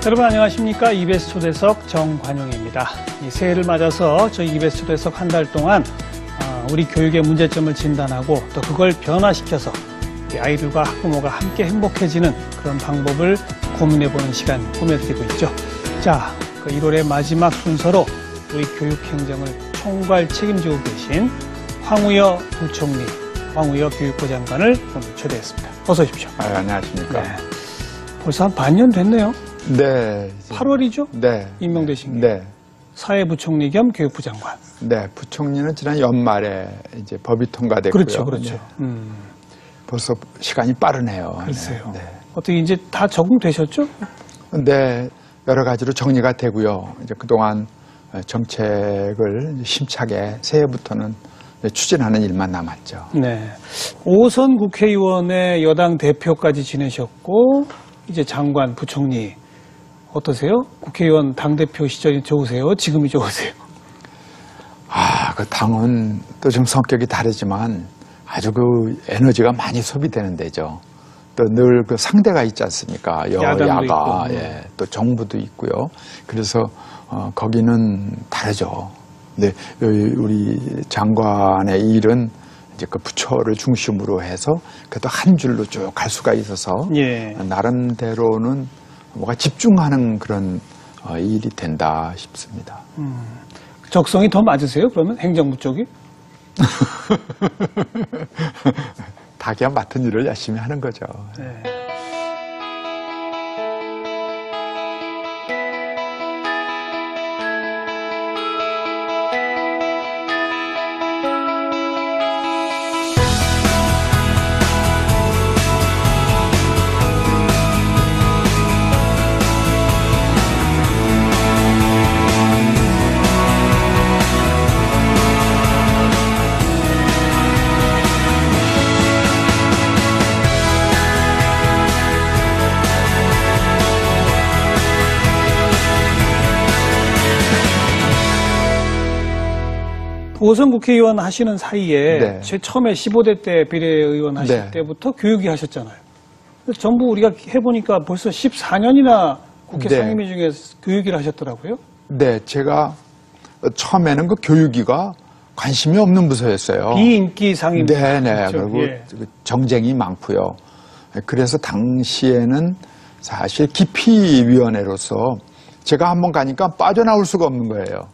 여러분 안녕하십니까. EBS 초대석 정관용입니다. 이 새해를 맞아서 저희 EBS 초대석 한 달 동안 우리 교육의 문제점을 진단하고 또 그걸 변화시켜서 우리 아이들과 학부모가 함께 행복해지는 그런 방법을 고민해보는 시간 꾸며드리고 있죠. 자, 그 1월의 마지막 순서로 우리 교육행정을 총괄 책임지고 계신 황우여 부총리, 황우여 교육부 장관을 오늘 초대했습니다. 어서 오십시오. 안녕하십니까. 네. 벌써 한 반년 됐네요. 네. 8월이죠? 네. 임명되신 게. 네. 사회부총리 겸 교육부 장관. 네. 부총리는 지난 연말에 이제 법이 통과됐고요. 그렇죠, 그렇죠. 네. 벌써 시간이 빠르네요. 글쎄요. 네. 어떻게 이제 다 적응되셨죠? 네. 여러 가지로 정리가 되고요. 이제 그동안 정책을 심차게 새해부터는 추진하는 일만 남았죠. 네. 5선 국회의원의 여당 대표까지 지내셨고, 이제 장관, 부총리. 어떠세요? 국회의원 당대표 시절이 좋으세요? 지금이 좋으세요? 그 당은 또 좀 성격이 다르지만 아주 그 에너지가 많이 소비되는 데죠. 또 늘 그 상대가 있지 않습니까? 여야가, 예, 또 정부도 있고요. 그래서 거기는 다르죠. 근데 우리 장관의 일은 이제 그 부처를 중심으로 해서 그래도 한 줄로 쭉 갈 수가 있어서 예. 나름대로는 뭐가 집중하는 그런 일이 된다 싶습니다. 적성이 더 맞으세요? 그러면 행정부 쪽이? 다 그냥 맡은 일을 열심히 하는 거죠. 네. 오선 국회의원 하시는 사이에 네. 처음에 15대 때 비례의원 하실 네. 때부터 교육위 하셨잖아요. 전부 우리가 해보니까 벌써 14년이나 국회 네. 상임위 중에 교육위를 하셨더라고요. 네, 제가 처음에는 그 교육위가 관심이 없는 부서였어요. 비인기 상임위. 네네. 그렇죠. 그리고 예. 정쟁이 많고요. 그래서 당시에는 사실 기피위원회로서 제가 한번 가니까 빠져나올 수가 없는 거예요.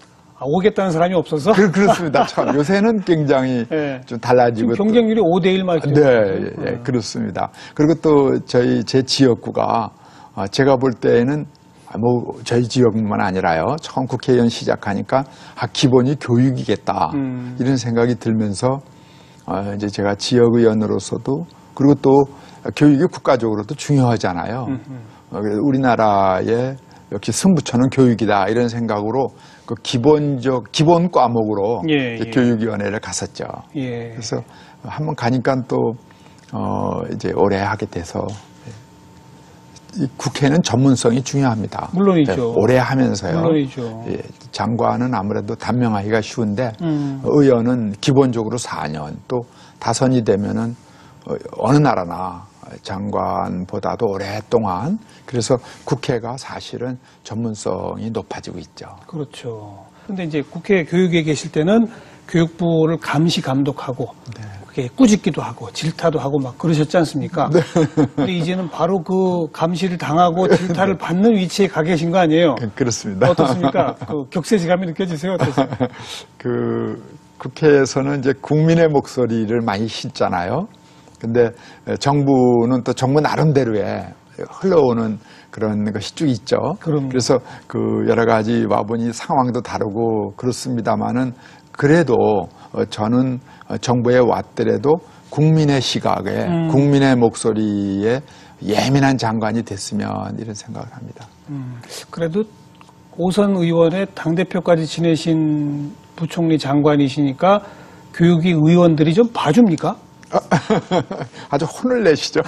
오겠다는 사람이 없어서? 그렇습니다. 참 요새는 굉장히 네. 좀 달라지고. 지금 경쟁률이 5대1만 이렇게. 네, 예, 그렇습니다. 그리고 또 제 지역구가 제가 볼 때에는 뭐 저희 지역뿐만 아니라요. 처음 국회의원 시작하니까 기본이 교육이겠다 이런 생각이 들면서 이제 제가 지역의원으로서도 그리고 또 교육이 국가적으로도 중요하잖아요. 그래서 우리나라의 역시 승부처는 교육이다 이런 생각으로 그 기본 과목으로 예. 교육위원회를 갔었죠. 예. 그래서 한번 가니까 또 이제 오래 하게 돼서 이 국회는 전문성이 중요합니다. 물론이죠. 네, 오래 하면서요. 물론이죠. 예, 장관은 아무래도 단명하기가 쉬운데 의원은 기본적으로 4년 또 다선이 되면은 어느 나라나 장관보다도 오랫동안 그래서 국회가 사실은 전문성이 높아지고 있죠. 그렇죠. 그런데 이제 국회 교육에 계실 때는 교육부를 감시 감독하고 그게 꾸짖기도 하고 질타도 하고 막 그러셨지 않습니까? 네. 근데 이제는 바로 그 감시를 당하고 질타를 받는 위치에 가 계신 거 아니에요? 그렇습니다. 어떻습니까? 그 격세지감이 느껴지세요? 어떠세요? 국회에서는 이제 국민의 목소리를 많이 싣잖아요. 근데 정부는 또 정부 나름대로의 흘러오는 그런 것이 쭉 있죠. 그럼요. 그래서 그 여러 가지 와보니 상황도 다르고 그렇습니다만은 그래도 저는 정부에 왔더라도 국민의 시각에 국민의 목소리에 예민한 장관이 됐으면 이런 생각을 합니다. 그래도 오선 의원의 당대표까지 지내신 부총리 장관이시니까 교육위 의원들이 좀 봐줍니까? 아주 혼을 내시죠.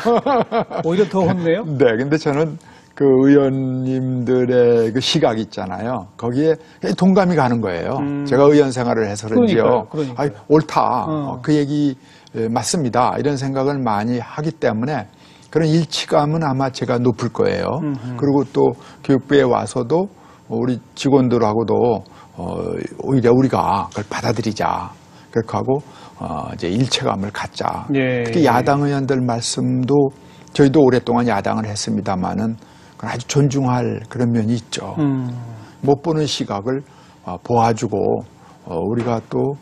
오히려 더 혼내요? 네, 근데 저는 그 의원님들의 그 시각이 있잖아요. 거기에 동감이 가는 거예요. 제가 의원 생활을 해서 그런지요. 그러니까요. 아니, 옳다. 그 얘기 맞습니다. 이런 생각을 많이 하기 때문에 그런 일치감은 아마 제가 높을 거예요. 그리고 또 교육부에 와서도 우리 직원들하고도 오히려 우리가 그걸 받아들이자. 그렇게 하고 이제 일체감을 갖자. 예, 특히 야당 의원들 말씀도 저희도 오랫동안 야당을 했습니다마는 아주 존중할 그런 면이 있죠. 못 보는 시각을 보아주고 우리가 또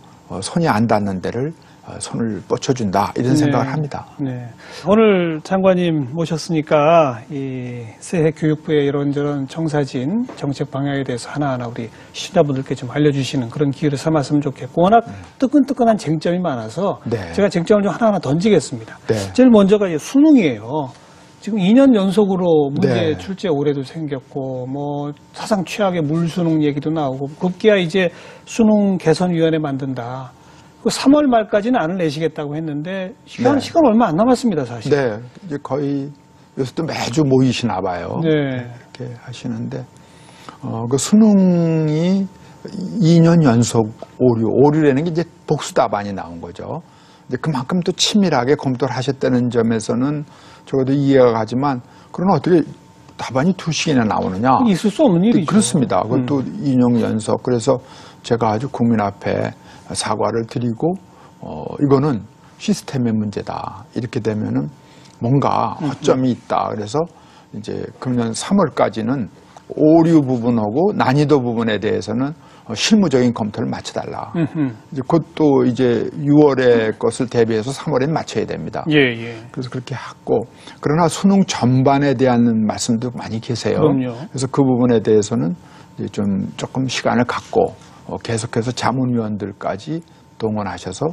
손이 안 닿는 데를 손을 뻗쳐준다 이런 생각을 합니다. 네. 오늘 장관님 모셨으니까 이 새해 교육부의 이런저런 청사진 정책 방향에 대해서 하나하나 우리 시청자분들께 좀 알려주시는 그런 기회를 삼았으면 좋겠고 워낙 뜨끈뜨끈한 쟁점이 많아서 네. 제가 쟁점을 좀 하나하나 던지겠습니다. 네. 제일 먼저가 이제 수능이에요. 지금 2년 연속으로 문제 네. 출제 올해도 생겼고 뭐 사상 최악의 물수능 얘기도 나오고 급기야 이제 수능 개선위원회 만든다. 3월 말까지는 안을 내시겠다고 했는데 시간 얼마 안 남았습니다, 사실. 네, 이제 거의 요새도 매주 모이시나 봐요. 네. 이렇게 하시는데 그 수능이 2년 연속 오류라는 게 이제 복수 답안이 나온 거죠. 이제 그만큼 또 치밀하게 검토를 하셨다는 점에서는 적어도 이해가 가지만 그러나 어떻게 답안이 2식이나 나오느냐? 있을 수 없는 일이죠. 그렇습니다. 그것도 2년 연속. 그래서 제가 아주 국민 앞에 사과를 드리고 이거는 시스템의 문제다. 이렇게 되면은 뭔가 허점이 있다. 그래서 이제 금년 3월까지는 오류 부분하고 난이도 부분에 대해서는 실무적인 검토를 마쳐달라. 이제 그것도 이제 6월의 것을 대비해서 3월에 맞춰야 됩니다. 예. 그래서 그렇게 하고 그러나 수능 전반에 대한 말씀도 많이 계세요. 그럼요. 그래서 그 부분에 대해서는 이제 조금 시간을 갖고 계속해서 자문위원들까지 동원하셔서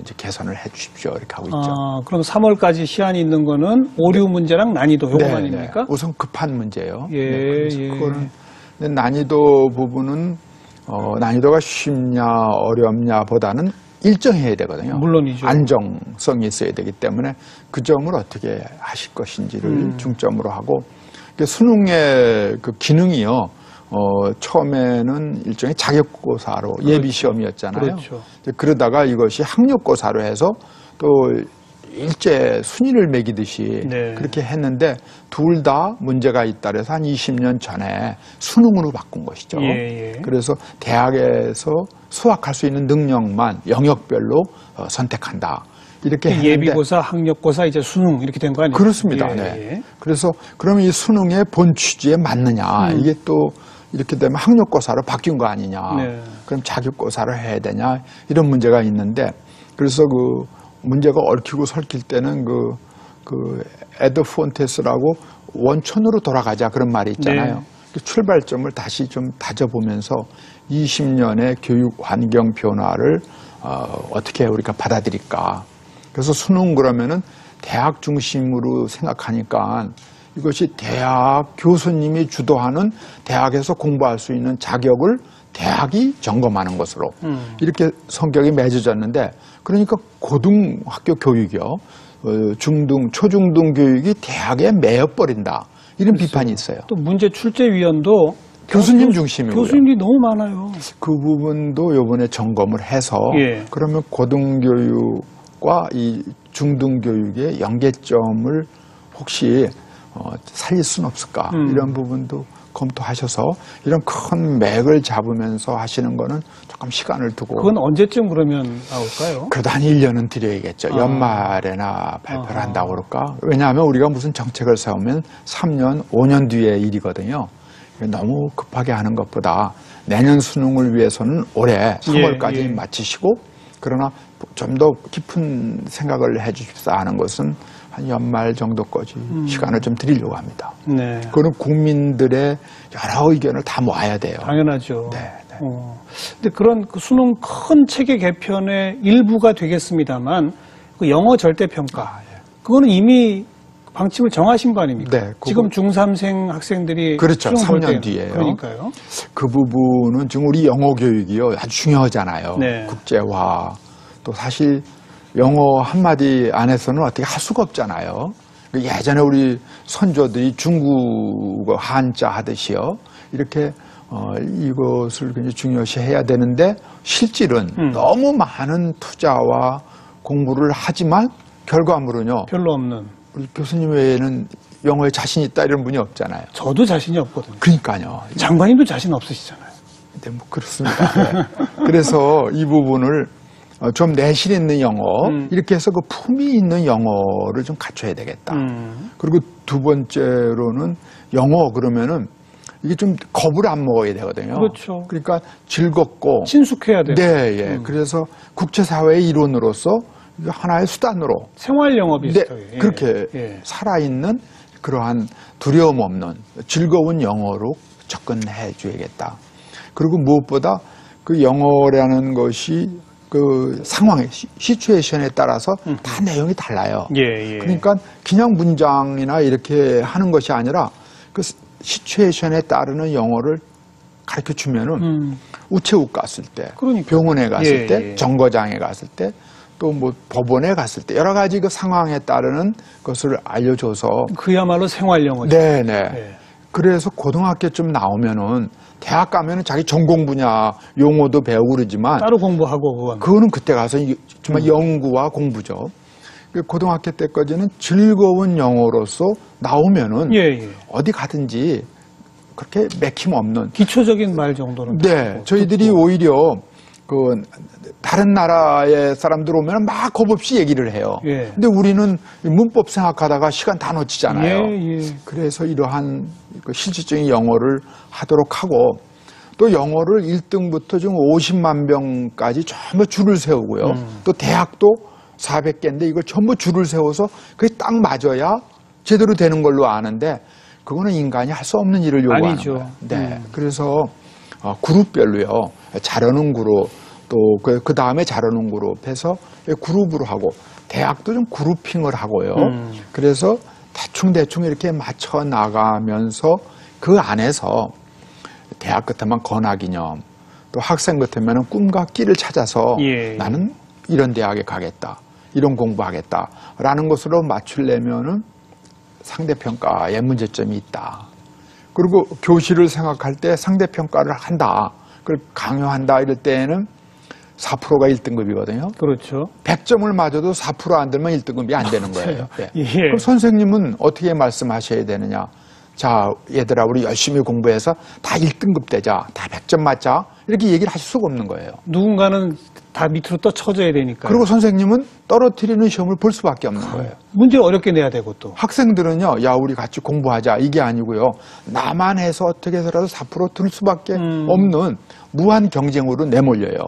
이제 개선을 해 주십시오. 이렇게 하고 있죠. 그럼 3월까지 시한이 있는 거는 오류 문제랑 난이도 요거만입니까? 네. 우선 급한 문제예요. 예, 그래서 그거는 난이도 부분은 난이도가 쉽냐 어렵냐 보다는 일정해야 되거든요. 물론이죠. 안정성이 있어야 되기 때문에 그 점을 어떻게 하실 것인지를 중점으로 하고 수능의 그 기능이요. 처음에는 일종의 자격고사로 예비시험이었잖아요. 그렇죠. 그러다가 이것이 학력고사로 해서 또 일제 순위를 매기듯이 네. 그렇게 했는데 둘 다 문제가 있다 그래서 한 20년 전에 수능으로 바꾼 것이죠. 예. 그래서 대학에서 수학할 수 있는 능력만 영역별로 선택한다. 이렇게 했는데 예비고사, 학력고사, 이제 수능 이렇게 된 거 아니에요? 그렇습니다. 예. 네. 그래서 그러면 이 수능의 본 취지에 맞느냐 이게 또 이렇게 되면 학력고사로 바뀐 거 아니냐. 네. 그럼 자격고사를 해야 되냐 이런 문제가 있는데 그래서 그 문제가 얽히고 설킬 때는 그 에드폰테스라고 원천으로 돌아가자 그런 말이 있잖아요. 네. 그 출발점을 다시 좀 다져보면서 20년의 교육 환경 변화를 어떻게 우리가 받아들일까. 그래서 수능 그러면은 대학 중심으로 생각하니까 이것이 대학 교수님이 주도하는 대학에서 공부할 수 있는 자격을 대학이 점검하는 것으로 이렇게 성격이 맺어졌는데 그러니까 고등학교 교육이요. 중등, 초중등 교육이 대학에 매여버린다. 이런 비판이 있어요. 또 문제 출제위원도 교수님 중심이고요. 교수님이 너무 많아요. 그 부분도 이번에 점검을 해서 예. 그러면 고등교육과 이 중등교육의 연계점을 혹시 살릴 수는 없을까 이런 부분도 검토하셔서 이런 큰 맥을 잡으면서 하시는 거는 조금 시간을 두고 그건 언제쯤 그러면 나올까요? 그래도 한 1년은 드려야겠죠. 연말에나 발표를 한다고 그럴까? 왜냐하면 우리가 무슨 정책을 세우면 3년, 5년 뒤의 일이거든요. 너무 급하게 하는 것보다 내년 수능을 위해서는 올해 3월까지 마치시고 그러나 좀 더 깊은 생각을 해 주십사 하는 것은 한 연말 정도까지 시간을 좀 드리려고 합니다. 네. 그거는 국민들의 여러 의견을 다 모아야 돼요. 당연하죠. 네. 근데 그런 그 수능 큰 체계 개편의 일부가 되겠습니다만 그 영어 절대평가 그거는 이미 방침을 정하신 거 아닙니까? 네, 지금 중3생 학생들이 그렇죠. 시험 볼 3년 때요. 뒤에요. 그러니까요. 그 부분은 지금 우리 영어 교육이요. 아주 중요하잖아요. 네. 국제화. 또 사실 영어 한마디 안에서는 어떻게 할 수가 없잖아요. 예전에 우리 선조들이 중국어 한자 하듯이요. 이렇게 이것을 굉장히 중요시 해야 되는데 실질은 너무 많은 투자와 공부를 하지만 결과물은요. 별로 없는. 우리 교수님 외에는 영어에 자신 있다 이런 분이 없잖아요. 저도 자신이 없거든요. 그러니까요. 장관님도 자신 없으시잖아요. 네, 뭐 그렇습니다. 네. 그래서 이 부분을 좀 내실 있는 영어 이렇게 해서 그 품위 있는 영어를 좀 갖춰야 되겠다. 그리고 두 번째로는 영어 그러면은 이게 좀 겁을 안 먹어야 되거든요. 그렇죠. 그러니까 즐겁고 친숙해야 돼요. 네, 예. 그래서 국제사회의 일원으로서 하나의 수단으로 생활 영어 비슷하게. 네, 그렇게 예. 살아있는 그러한 두려움 없는 즐거운 영어로 접근해 줘야겠다. 그리고 무엇보다 그 영어라는 것이 그 상황에 시츄에이션에 따라서 다 내용이 달라요. 예, 예. 그러니까 그냥 문장이나 이렇게 하는 것이 아니라 그 시츄에이션에 따르는 영어를 가르쳐 주면은 우체국 갔을 때, 그러니까. 병원에 갔을 예, 때, 예. 정거장에 갔을 때, 또 뭐 법원에 갔을 때 여러 가지 그 상황에 따르는 것을 알려줘서 그야말로 생활 영어죠. 네네. 예. 그래서 고등학교쯤 나오면은 대학 가면은 자기 전공 분야 용어도 배우고 그러지만 따로 공부하고 그거는 그때 가서 정말 연구와 공부죠. 고등학교 때까지는 즐거운 영어로서 나오면은 예, 예. 어디 가든지 그렇게 맥힘 없는. 기초적인 말 정도는. 네, 듣고, 저희들이 듣고. 오히려 그 다른 나라의 사람들 오면 막 겁없이 얘기를 해요. 예. 근데 우리는 문법 생각하다가 시간 다 놓치잖아요. 예, 예. 그래서 이러한 그 실질적인 영어를 하도록 하고 또 영어를 1등부터 좀 50만 명까지 전부 줄을 세우고요. 또 대학도 400개인데 이걸 전부 줄을 세워서 그게 딱 맞아야 제대로 되는 걸로 아는데 그거는 인간이 할 수 없는 일을 요구하는 아니죠. 거예요. 네. 그래서 그룹별로요. 잘하는 그룹 또 그 다음에 잘하는 그룹 해서 그룹으로 하고 대학도 좀 그룹핑을 하고요. 그래서 대충 이렇게 맞춰 나가면서 그 안에서 대학 같으면 건학이념 또 학생 같으면 꿈과 끼를 찾아서 예. 나는 이런 대학에 가겠다. 이런 공부하겠다라는 것으로 맞추려면은 상대평가에 문제점이 있다. 그리고 교실을 생각할 때 상대평가를 한다. 그걸 강요한다 이럴 때에는 4%가 1등급이거든요. 그렇죠. 100점을 맞아도 4% 안 들면 1등급이 안 되는 거예요. 네. 예. 그럼 선생님은 어떻게 말씀하셔야 되느냐. 자, 얘들아, 우리 열심히 공부해서 다 1등급 되자. 다 100점 맞자. 이렇게 얘기를 하실 수가 없는 거예요. 누군가는 다 밑으로 떠쳐져야 되니까. 그리고 선생님은 떨어뜨리는 시험을 볼 수밖에 없는 거예요. 문제 어렵게 내야 되고 또. 학생들은요, 야, 우리 같이 공부하자. 이게 아니고요. 나만 해서 어떻게 해서라도 4% 들 수밖에 없는 무한 경쟁으로 내몰려요.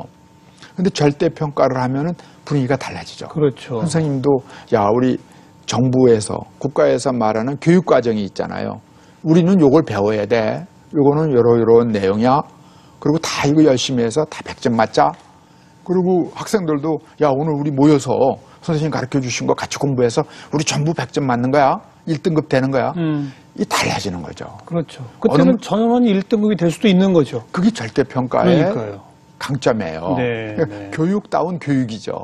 근데 절대평가를 하면은 분위기가 달라지죠. 그렇죠. 선생님도, 야, 우리 정부에서, 국가에서 말하는 교육과정이 있잖아요. 우리는 요걸 배워야 돼. 요거는 요런 내용이야. 그리고 다 이거 열심히 해서 다 100점 맞자. 그리고 학생들도, 야, 오늘 우리 모여서 선생님 가르쳐 주신 거 같이 공부해서 우리 전부 100점 맞는 거야. 1등급 되는 거야. 이 달라지는 거죠. 그렇죠. 그때는 전원이 1등급이 될 수도 있는 거죠. 그게 절대평가의 그러니까요. 강점이에요. 네, 그러니까 네. 교육다운 교육이죠.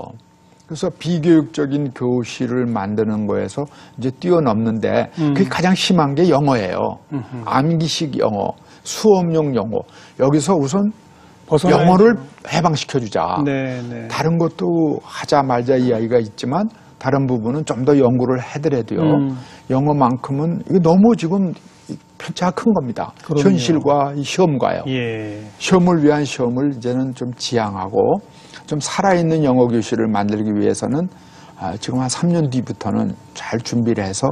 그래서 비교육적인 교실을 만드는 거에서 이제 뛰어넘는데 그게 가장 심한 게 영어예요. 암기식 영어, 수업용 영어. 여기서 우선 벗어나야죠. 영어를 해방시켜주자. 네, 네. 다른 것도 하자 말자 이야기가 있지만 다른 부분은 좀 더 연구를 해더라도요. 영어만큼은 이게 너무 지금 편차가 큰 겁니다. 그럼요. 현실과 이 시험과요. 예. 시험을 위한 시험을 이제는 좀 지향하고 좀 살아있는 영어 교실을 만들기 위해서는 지금 한 3년 뒤부터는 잘 준비를 해서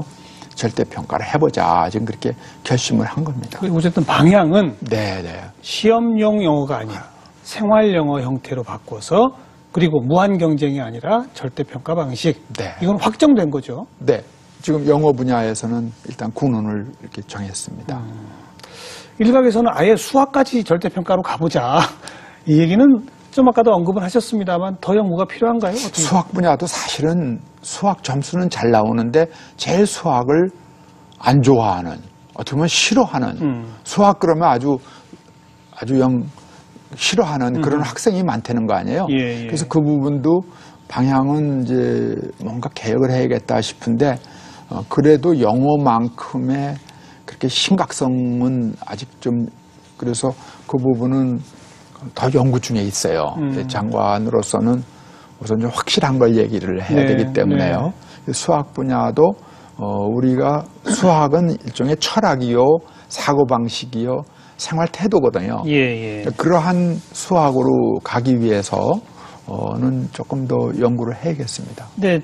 절대평가를 해보자. 지금 그렇게 결심을 한 겁니다. 어쨌든 방향은 네. 시험용 영어가 아니라 생활 영어 형태로 바꿔서 그리고 무한 경쟁이 아니라 절대평가 방식. 네. 이건 확정된 거죠. 네. 지금 영어 분야에서는 일단 군원을 이렇게 정했습니다. 일각에서는 아예 수학까지 절대평가로 가보자. 이 얘기는 좀 아까도 언급을 하셨습니다만 더 연구가 필요한가요? 어떻게? 수학 분야도 사실은 수학 점수는 잘 나오는데 제일 수학을 안 좋아하는 어떻게 보면 싫어하는 수학 그러면 아주 영 싫어하는 그런 학생이 많다는 거 아니에요? 예. 그래서 그 부분도 방향은 이제 뭔가 개혁을 해야겠다 싶은데 그래도 영어만큼의 그렇게 심각성은 아직 좀 그래서 그 부분은 더 연구 중에 있어요. 장관으로서는 우선 좀 확실한 걸 얘기를 해야 네, 되기 때문에요. 수학 분야도 우리가 수학은 일종의 철학이요, 사고방식이요, 생활 태도거든요. 예, 예. 그러한 수학으로 가기 위해서는 조금 더 연구를 해야겠습니다. 네.